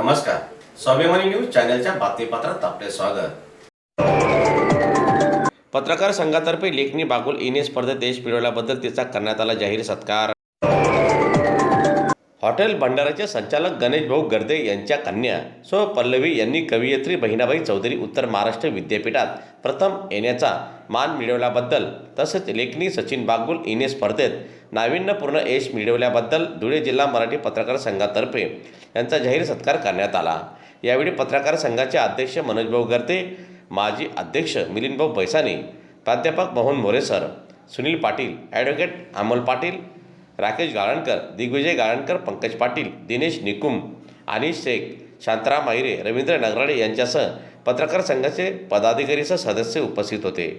नमस्कार, स्वाभिमानी न्यूज चॅनलच्या बातमीपत्रात आपले स्वागत। पत्रकार संघातर्फे लेखनी बागुल इने स्पर्धेत देश मिळवल्याबद्दल तिचा करण्यात आला जाहीर सत्कार। हॉटेल भंडाराचे संचालक गणेश भाऊ गर्दे यांच्या कन्या सो पल्लवी यांनी कवयित्री बहिणाबाई चौधरी उत्तर महाराष्ट्र विद्यापीठात प्रथम येण्याचा मान मिळवल्याबद्दल तसेच लेखनी सचिन बागुल इने स्पर्धेत नाविन्यपूर्ण यश मिळवल्याबद्दल धुळे जिल्हा मराठी पत्रकार संघातर्फे यांचा जाहीर सत्कार करण्यात आला। यावेळी पत्रकार संघाचे अध्यक्ष मनोज भाऊ गर्दे, माजी अध्यक्ष मिलिंद भाऊ पैसाने, प्राध्यापक मोहन मोरेसर, सुनील पाटील, ॲडव्होकेट अमोल पाटील, राकेश गाळणकर, दिग्विजय गाळणकर, पंकज पाटील, दिनेश निकुम, अनिश शेख, शांताराम आहिरे, रवींद्र नगराळे यांच्यासह पत्रकार संघाचे पदाधिकारी सदस्य उपस्थित होते।